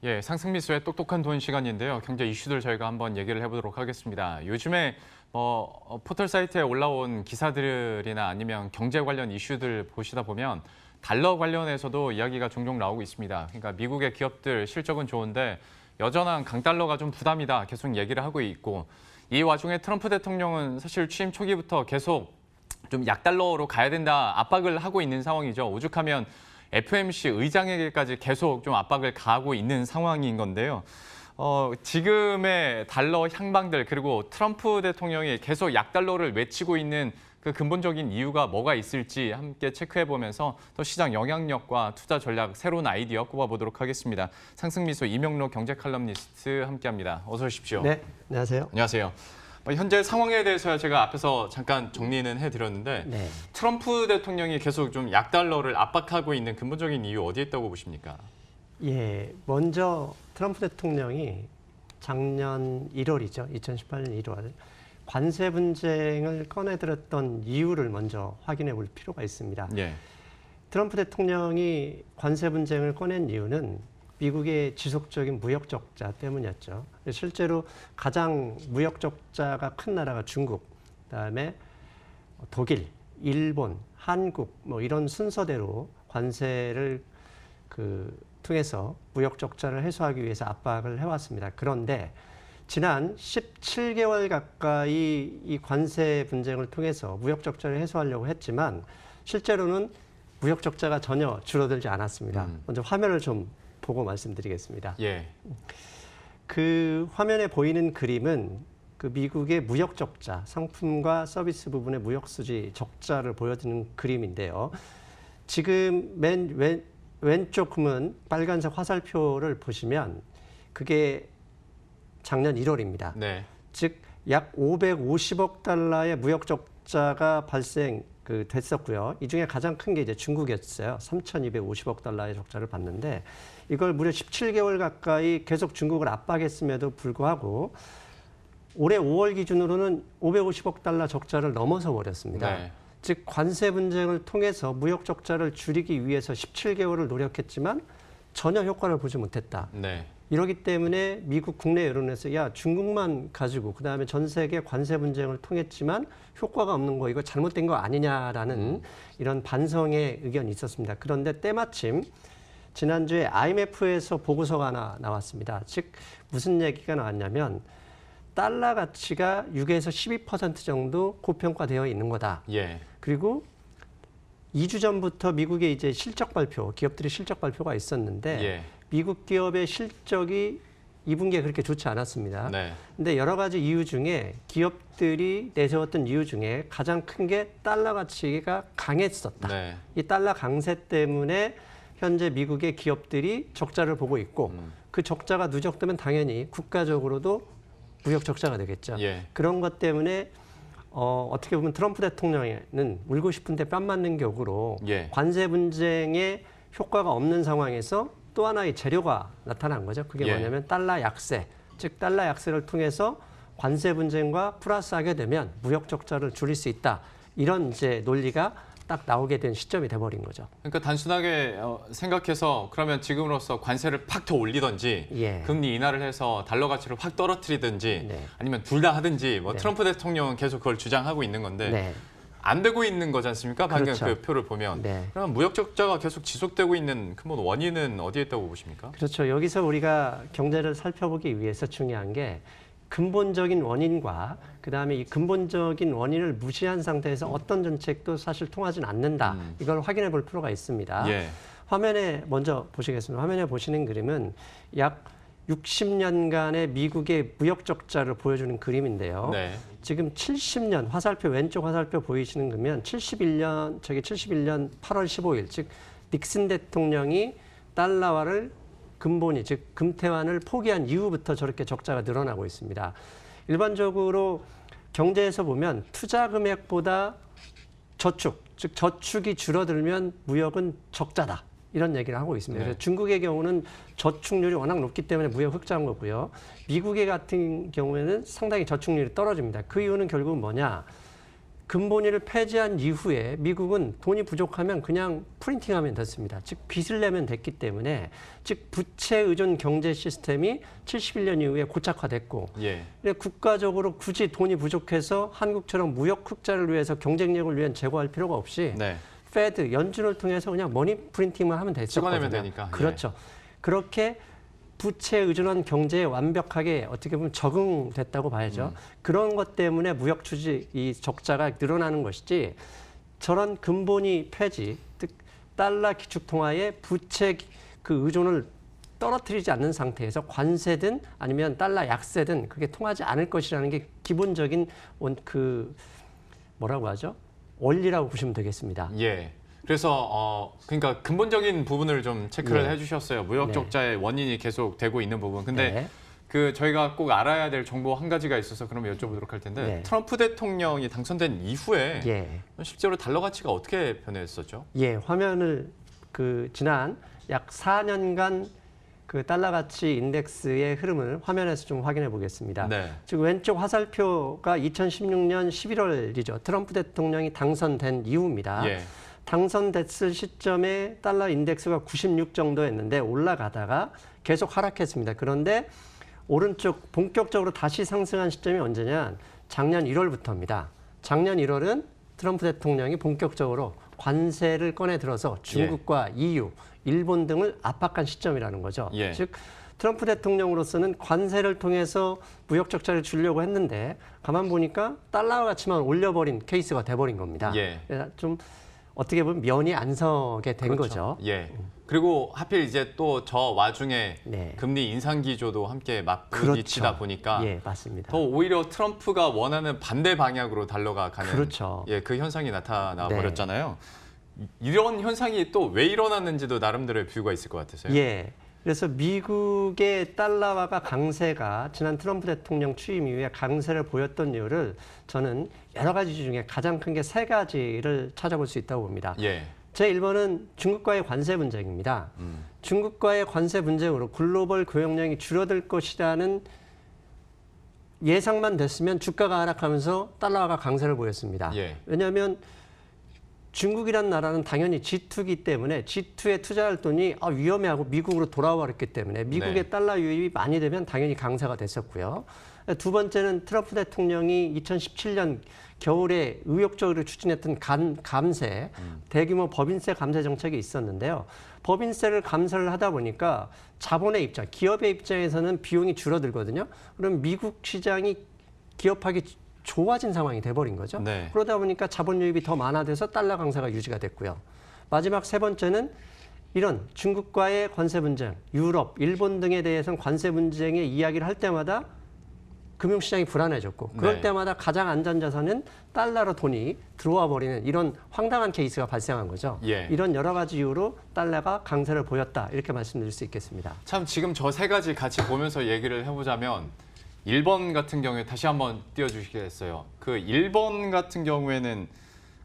예, 상승미수의 똑똑한 돈 시간인데요. 경제 이슈들 저희가 한번 얘기를 해보도록 하겠습니다. 요즘에 포털 사이트에 올라온 기사들이나 아니면 경제 관련 이슈들 보시다 보면 달러 관련해서도 이야기가 종종 나오고 있습니다. 그러니까 미국의 기업들 실적은 좋은데 여전한 강달러가 좀 부담이다 계속 얘기를 하고 있고, 이 와중에 트럼프 대통령은 사실 취임 초기부터 계속 좀 약달러로 가야 된다 압박을 하고 있는 상황이죠. 오죽하면 FOMC 의장에게까지 계속 좀 압박을 가하고 있는 상황인 건데요. 지금의 달러 향방들, 그리고 트럼프 대통령이 계속 약달러를 외치고 있는 그 근본적인 이유가 뭐가 있을지 함께 체크해보면서 또 시장 영향력과 투자 전략, 새로운 아이디어 꼽아보도록 하겠습니다. 상승미수 이명록 경제 칼럼니스트 함께합니다. 어서 오십시오. 네, 안녕하세요. 안녕하세요. 현재 상황에 대해서 제가 앞에서 잠깐 정리는 해드렸는데, 네. 트럼프 대통령이 계속 좀 약달러를 압박하고 있는 근본적인 이유 어디에 있다고 보십니까? 예, 먼저 트럼프 대통령이 작년 1월이죠. 2018년 1월 관세 분쟁을 꺼내들었던 이유를 먼저 확인해 볼 필요가 있습니다. 예. 트럼프 대통령이 관세 분쟁을 꺼낸 이유는 미국의 지속적인 무역 적자 때문이었죠. 실제로 가장 무역 적자가 큰 나라가 중국, 그다음에 독일, 일본, 한국 뭐 이런 순서대로 관세를 통해서 무역 적자를 해소하기 위해서 압박을 해왔습니다. 그런데 지난 17개월 가까이 이 관세 분쟁을 통해서 무역 적자를 해소하려고 했지만 실제로는 무역 적자가 전혀 줄어들지 않았습니다. 먼저 화면을 좀 보고 말씀드리겠습니다. 예. 그 화면에 보이는 그림은 그 미국의 무역 적자, 상품과 서비스 부분의 무역 수지 적자를 보여주는 그림인데요. 지금 맨 왼쪽 그림은 빨간색 화살표를 보시면 그게 작년 1월입니다. 네. 즉 약 550억 달러의 무역 적자가 됐었고요. 이 중에 가장 큰 게 이제 중국이었어요. 3,250억 달러의 적자를 봤는데 이걸 무려 17개월 가까이 계속 중국을 압박했음에도 불구하고 올해 5월 기준으로는 550억 달러 적자를 넘어서 버렸습니다. 네. 즉 관세 분쟁을 통해서 무역 적자를 줄이기 위해서 17개월을 노력했지만 전혀 효과를 보지 못했다. 네. 이러기 때문에 미국 국내 여론에서 야 중국만 가지고 그다음에 전 세계 관세 분쟁을 통했지만 효과가 없는 거 이거 잘못된 거 아니냐라는 이런 반성의 의견이 있었습니다. 그런데 때마침 지난주에 IMF에서 보고서가 하나 나왔습니다. 즉 무슨 얘기가 나왔냐면 달러 가치가 6에서 12% 정도 고평가되어 있는 거다. 예. 그리고 2주 전부터 미국의 이제 실적 발표, 기업들의 실적 발표가 있었는데 예. 미국 기업의 실적이 2분기에 그렇게 좋지 않았습니다. 네. 근데 여러 가지 이유 중에 기업들이 내세웠던 이유 중에 가장 큰 게 달러 가치가 강했었다. 네. 이 달러 강세 때문에 현재 미국의 기업들이 적자를 보고 있고 그 적자가 누적되면 당연히 국가적으로도 무역 적자가 되겠죠. 예. 그런 것 때문에 어떻게 보면 트럼프 대통령은 울고 싶은데 뺨 맞는 격으로 예. 관세 분쟁에 효과가 없는 상황에서 또 하나의 재료가 나타난 거죠. 그게 예. 뭐냐면 달러 약세, 즉 달러 약세를 통해서 관세 분쟁과 플러스하게 되면 무역 적자를 줄일 수 있다. 이런 이제 논리가 딱 나오게 된 시점이 돼버린 거죠. 그러니까 단순하게 생각해서 그러면 지금으로서 관세를 팍 더 올리든지 예. 금리 인하를 해서 달러 가치를 확 떨어뜨리든지 네. 아니면 둘 다 하든지 뭐 네. 트럼프 대통령은 계속 그걸 주장하고 있는 건데 네. 안 되고 있는 거지 않습니까? 방금 그렇죠. 그 표를 보면. 네. 그럼 무역 적자가 계속 지속되고 있는 근본 원인은 어디에 있다고 보십니까? 그렇죠. 여기서 우리가 경제를 살펴보기 위해서 중요한 게 근본적인 원인과 그다음에 이 근본적인 원인을 무시한 상태에서 어떤 정책도 사실 통하지는 않는다. 이걸 확인해 볼 필요가 있습니다. 예. 화면에 먼저 보시겠습니다. 화면에 보시는 그림은 약 60년간의 미국의 무역 적자를 보여주는 그림인데요. 네. 지금 70년 화살표 왼쪽 화살표 보이시는 거면 71년 8월 15일 즉 닉슨 대통령이 달러화를 근본이 즉 금태환을 포기한 이후부터 저렇게 적자가 늘어나고 있습니다. 일반적으로 경제에서 보면 투자 금액보다 저축 즉 저축이 줄어들면 무역은 적자다. 이런 얘기를 하고 있습니다. 네. 그래서 중국의 경우는 저축률이 워낙 높기 때문에 무역 흑자인 거고요. 미국의 같은 경우에는 상당히 저축률이 떨어집니다. 그 이유는 결국은 뭐냐? 근본위를 폐지한 이후에 미국은 돈이 부족하면 그냥 프린팅하면 됐습니다. 즉 빚을 내면 됐기 때문에 즉 부채 의존 경제 시스템이 71년 이후에 고착화됐고 예. 국가적으로 굳이 돈이 부족해서 한국처럼 무역 흑자를 위해서 경쟁력을 위한 제고할 필요가 없이 네. 페드 연준을 통해서 그냥 머니 프린팅만 하면 됐었거든요. 찍어내면 되니까. 그렇죠. 그렇게 부채 의존한 경제에 완벽하게 어떻게 보면 적응됐다고 봐야죠. 그런 것 때문에 무역 추지 이 적자가 늘어나는 것이지 저런 근본위 폐지, 즉 달러 기축통화의 부채 그 의존을 떨어뜨리지 않는 상태에서 관세든 아니면 달러 약세든 그게 통하지 않을 것이라는 게 기본적인 그 뭐라고 하죠? 원리라고 보시면 되겠습니다. 예. 그래서 그러니까 근본적인 부분을 좀 체크를 네. 해주셨어요. 무역 네. 적자의 원인이 계속 되고 있는 부분. 근데 네. 그 저희가 꼭 알아야 될 정보 한 가지가 있어서 그러면 여쭤보도록 할 텐데 네. 트럼프 대통령이 당선된 이후에 예. 실제로 달러 가치가 어떻게 변했었죠? 예, 화면을 그 지난 약 4년간 그 달러 가치 인덱스의 흐름을 화면에서 좀 확인해 보겠습니다. 네. 즉 왼쪽 화살표가 2016년 11월이죠. 트럼프 대통령이 당선된 이후입니다. 예. 당선됐을 시점에 달러 인덱스가 96 정도였는데 올라가다가 계속 하락했습니다. 그런데 오른쪽 본격적으로 다시 상승한 시점이 언제냐? 작년 1월부터입니다. 작년 1월은 트럼프 대통령이 본격적으로 관세를 꺼내 들어서 중국과 EU, 일본 등을 압박한 시점이라는 거죠. 예. 즉 트럼프 대통령으로서는 관세를 통해서 무역 적자를 주려고 했는데 가만 보니까 달러 가치만 올려버린 케이스가 돼버린 겁니다. 예. 좀 어떻게 보면 면이 안 서게 된 그렇죠. 거죠. 예. 그리고 하필 이제 또 저 와중에 네. 금리 인상 기조도 함께 맞부딪히다 그렇죠. 보니까 예, 맞습니다. 더 오히려 트럼프가 원하는 반대 방향으로 달러가 가는 그렇죠. 예, 그 현상이 나타나 네. 버렸잖아요. 이런 현상이 또 왜 일어났는지도 나름대로의 뷰가 있을 것 같으세요. 예. 그래서 미국의 달러화가 강세가 지난 트럼프 대통령 취임 이후에 강세를 보였던 이유를 저는 여러 가지 중에 가장 큰 게 세 가지를 찾아볼 수 있다고 봅니다. 예. 제1번은 중국과의 관세 분쟁입니다. 중국과의 관세 분쟁으로 글로벌 교역량이 줄어들 것이라는 예상만 됐으면 주가가 하락하면서 달러화가 강세를 보였습니다. 예. 왜냐하면 중국이란 나라는 당연히 G2이기 때문에 G2에 투자할 돈이 위험해하고 미국으로 돌아왔기 때문에 미국의 네. 달러 유입이 많이 되면 당연히 강세가 됐었고요. 두 번째는 트럼프 대통령이 2017년 겨울에 의욕적으로 추진했던 감세, 대규모 법인세 감세 정책이 있었는데요. 법인세를 감세를 하다 보니까 자본의 입장, 기업의 입장에서는 비용이 줄어들거든요. 그럼 미국 시장이 기업하기 좋아진 상황이 돼버린 거죠. 네. 그러다 보니까 자본 유입이 더 많아져서 달러 강세가 유지가 됐고요. 마지막 세 번째는 이런 중국과의 관세 분쟁, 유럽, 일본 등에 대해서는 관세 분쟁의 이야기를 할 때마다 금융시장이 불안해졌고 그럴 네. 때마다 가장 안전자산은 달러로 돈이 들어와 버리는 이런 황당한 케이스가 발생한 거죠. 예. 이런 여러 가지 이유로 달러가 강세를 보였다 이렇게 말씀드릴 수 있겠습니다. 참 지금 저 세 가지 같이 보면서 얘기를 해보자면 1번 같은 경우에 다시 한번 띄워주시겠어요. 그 1번 같은 경우에는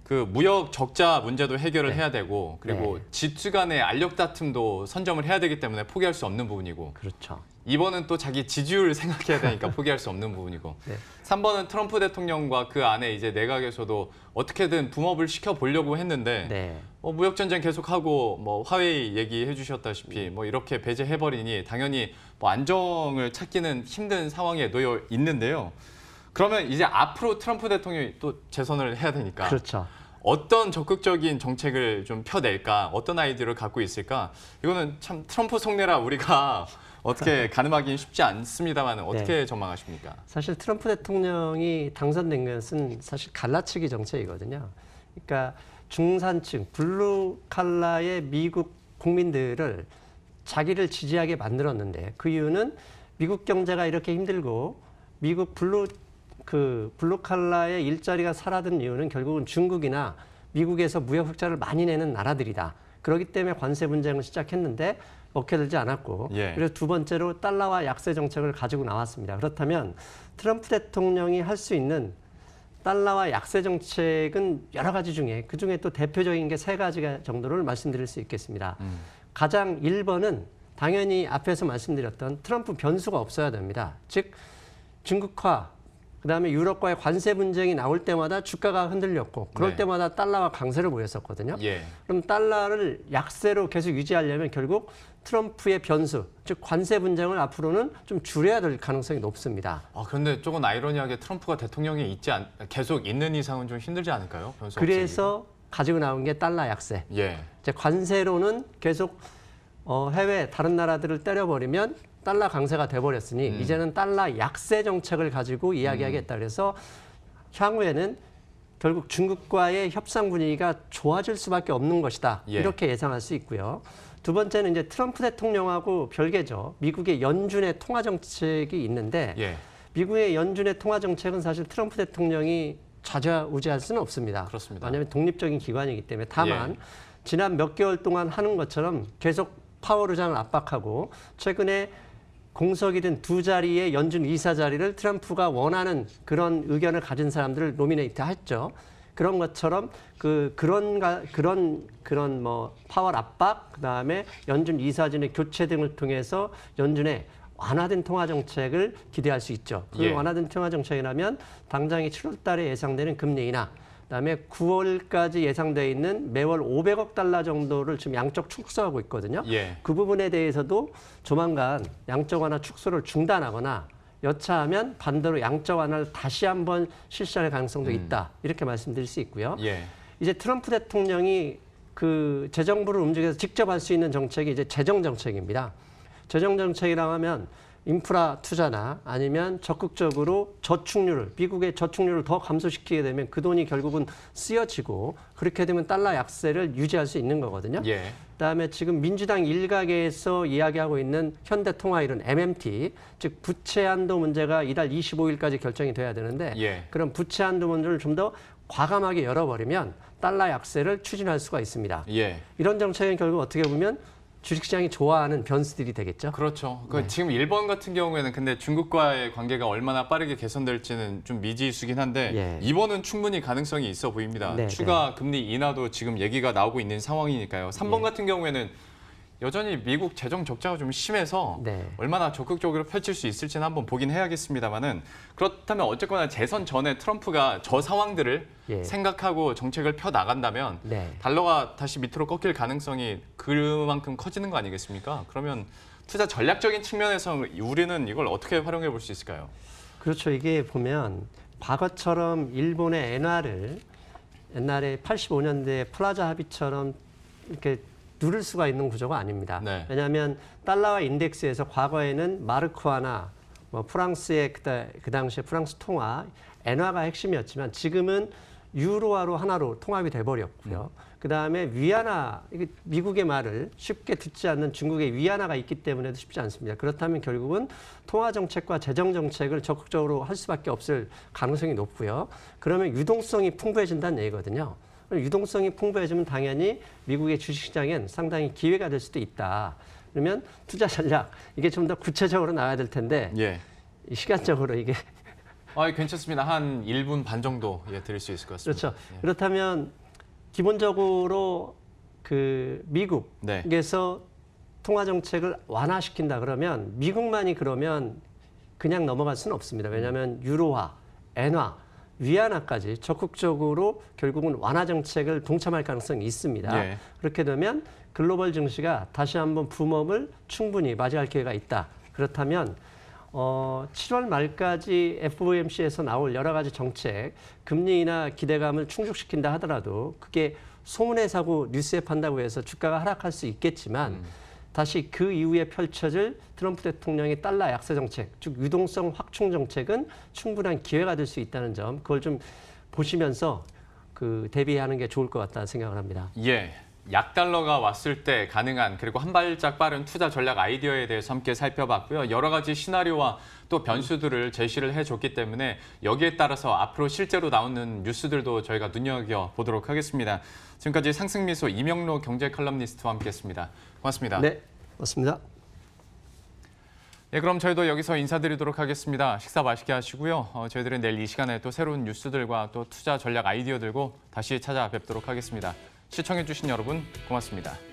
그 무역 적자 문제도 해결을 네. 해야 되고 그리고 네. G2 간의 알력 다툼도 선점을 해야 되기 때문에 포기할 수 없는 부분이고 그렇죠. 2번은 또 자기 지지율을 생각해야 되니까 포기할 수 없는 부분이고 네. 3번은 트럼프 대통령과 그 안에 이제 내각에서도 어떻게든 붐업을 시켜보려고 했는데 네. 무역 전쟁 계속하고 뭐 화웨이 얘기해 주셨다시피 뭐 이렇게 배제해버리니 당연히 뭐 안정을 찾기는 힘든 상황에 놓여 있는데요. 그러면 이제 앞으로 트럼프 대통령이 또 재선을 해야 되니까 그렇죠. 어떤 적극적인 정책을 좀 펴낼까, 어떤 아이디어를 갖고 있을까? 이거는 참 트럼프 속내라 우리가 어떻게 가늠하기는 쉽지 않습니다만 어떻게 전망하십니까? 사실 트럼프 대통령이 당선된 것은 사실 갈라치기 정책이거든요. 그러니까 중산층, 블루 칼라의 미국 국민들을 자기를 지지하게 만들었는데 그 이유는 미국 경제가 이렇게 힘들고 미국 블루 칼라의 일자리가 사라진 이유는 결국은 중국이나 미국에서 무역 흑자를 많이 내는 나라들이다. 그렇기 때문에 관세 분쟁을 시작했는데 먹혀들지 않았고 예. 그래서 두 번째로 달러와 약세 정책을 가지고 나왔습니다. 그렇다면 트럼프 대통령이 할 수 있는 달러와 약세 정책은 여러 가지 중에 그중에 또 대표적인 게 세 가지 정도를 말씀드릴 수 있겠습니다. 가장 1번은 당연히 앞에서 말씀드렸던 트럼프 변수가 없어야 됩니다. 즉 중국화 그다음에 유럽과의 관세 분쟁이 나올 때마다 주가가 흔들렸고 그럴 네. 때마다 달러가 강세를 보였었거든요. 예. 그럼 달러를 약세로 계속 유지하려면 결국 트럼프의 변수, 즉 관세 분쟁을 앞으로는 좀 줄여야 될 가능성이 높습니다. 그런데 조금 아이러니하게 트럼프가 대통령이 계속 있는 이상은 좀 힘들지 않을까요? 변수 그래서 가지고 나온 게 달러 약세. 없애기. 예. 이제 관세로는 계속 해외 다른 나라들을 때려버리면 달러 강세가 돼버렸으니 이제는 달러 약세 정책을 가지고 이야기하겠다. 그래서 향후에는 결국 중국과의 협상 분위기가 좋아질 수밖에 없는 것이다. 예. 이렇게 예상할 수 있고요. 두 번째는 이제 트럼프 대통령하고 별개죠. 미국의 연준의 통화 정책이 있는데 예. 미국의 연준의 통화 정책은 사실 트럼프 대통령이 좌지우지할 수는 없습니다. 그렇습니다. 왜냐하면 독립적인 기관이기 때문에 다만 예. 지난 몇 개월 동안 하는 것처럼 계속 파월 의장을 압박하고 최근에 공석이 든 두 자리의 연준 이사 자리를 트럼프가 원하는 그런 의견을 가진 사람들을 노미네이트 했죠. 그런 것처럼 그런 뭐 파월 압박, 그다음에 연준 이사진의 교체 등을 통해서 연준의 완화된 통화 정책을 기대할 수 있죠. 그 예. 완화된 통화 정책이라면 당장이 7월 달에 예상되는 금리 인하, 그다음에 9월까지 예상되어 있는 매월 500억 달러 정도를 지금 양적 축소하고 있거든요. 예. 그 부분에 대해서도 조만간 양적 완화 축소를 중단하거나 여차하면 반대로 양적 완화를 다시 한번 실시할 가능성도 있다. 이렇게 말씀드릴 수 있고요. 예. 이제 트럼프 대통령이 그 재정부를 움직여서 직접 할 수 있는 정책이 이제 재정 정책입니다. 재정 정책이라고 하면 인프라 투자나 아니면 적극적으로 저축률을 미국의 저축률을 더 감소시키게 되면 그 돈이 결국은 쓰여지고 그렇게 되면 달러 약세를 유지할 수 있는 거거든요. 예. 그다음에 지금 민주당 일각에서 이야기하고 있는 현대통화이론 MMT, 즉 부채 한도 문제가 이달 25일까지 결정이 돼야 되는데 예. 그런 부채 한도 문제를 좀 더 과감하게 열어버리면 달러 약세를 추진할 수가 있습니다. 예. 이런 정책은 결국 어떻게 보면 주식시장이 좋아하는 변수들이 되겠죠. 그렇죠. 네. 지금 일본 같은 경우에는 근데 중국과의 관계가 얼마나 빠르게 개선될지는 좀 미지수긴 한데 예. 이번은 충분히 가능성이 있어 보입니다. 네, 추가 금리 인하도 지금 얘기가 나오고 있는 상황이니까요. 3번 예. 같은 경우에는 여전히 미국 재정 적자가 좀 심해서 네. 얼마나 적극적으로 펼칠 수 있을지는 한번 보긴 해야겠습니다만은 그렇다면 어쨌거나 재선 전에 트럼프가 저 상황들을 예. 생각하고 정책을 펴 나간다면 네. 달러가 다시 밑으로 꺾일 가능성이 그만큼 커지는 거 아니겠습니까? 그러면 투자 전략적인 측면에서 우리는 이걸 어떻게 활용해 볼 수 있을까요? 그렇죠. 이게 보면 과거처럼 일본의 엔화를 옛날에 85년대 플라자 합의처럼 이렇게 누를 수가 있는 구조가 아닙니다. 네. 왜냐하면 달러와 인덱스에서 과거에는 마르크화나 뭐 프랑스의 그 당시에 프랑스 통화, 엔화가 핵심이었지만 지금은 유로화로 하나로 통합이 돼버렸고요. 그다음에 위안화, 이게 미국의 말을 쉽게 듣지 않는 중국의 위안화가 있기 때문에도 쉽지 않습니다. 그렇다면 결국은 통화 정책과 재정 정책을 적극적으로 할 수밖에 없을 가능성이 높고요. 그러면 유동성이 풍부해진다는 얘기거든요. 유동성이 풍부해지면 당연히 미국의 주식시장엔 상당히 기회가 될 수도 있다. 그러면 투자 전략, 이게 좀 더 구체적으로 나와야 될 텐데 예. 시간적으로 이게 괜찮습니다. 한 1분 반 정도 드릴 수 있을 것 같습니다. 그렇죠. 그렇다면 기본적으로 그 미국에서 통화 정책을 완화시킨다 그러면 미국만이 그러면 그냥 넘어갈 수는 없습니다. 왜냐하면 유로화, 엔화, 위안화까지 적극적으로 결국은 완화 정책을 동참할 가능성이 있습니다. 예. 그렇게 되면 글로벌 증시가 다시 한번 붐업을 충분히 맞이할 기회가 있다. 그렇다면 7월 말까지 FOMC에서 나올 여러 가지 정책, 금리 인하 기대감을 충족시킨다 하더라도 그게 소문의 사고 뉴스에 판다고 해서 주가가 하락할 수 있겠지만 다시 그 이후에 펼쳐질 트럼프 대통령의 달러 약세 정책, 즉 유동성 확충 정책은 충분한 기회가 될 수 있다는 점, 그걸 좀 보시면서 대비하는 게 좋을 것 같다는 생각을 합니다. 예. 약달러가 왔을 때 가능한 그리고 한 발짝 빠른 투자 전략 아이디어에 대해서 함께 살펴봤고요. 여러 가지 시나리오와 또 변수들을 제시를 해줬기 때문에 여기에 따라서 앞으로 실제로 나오는 뉴스들도 저희가 눈여겨보도록 하겠습니다. 지금까지 상승미소 이명로 경제 칼럼니스트와 함께했습니다. 고맙습니다. 네, 고맙습니다. 네, 그럼 저희도 여기서 인사드리도록 하겠습니다. 식사 맛있게 하시고요. 저희들은 내일 이 시간에 또 새로운 뉴스들과 또 투자 전략 아이디어 들고 다시 찾아뵙도록 하겠습니다. 시청해주신 여러분 고맙습니다.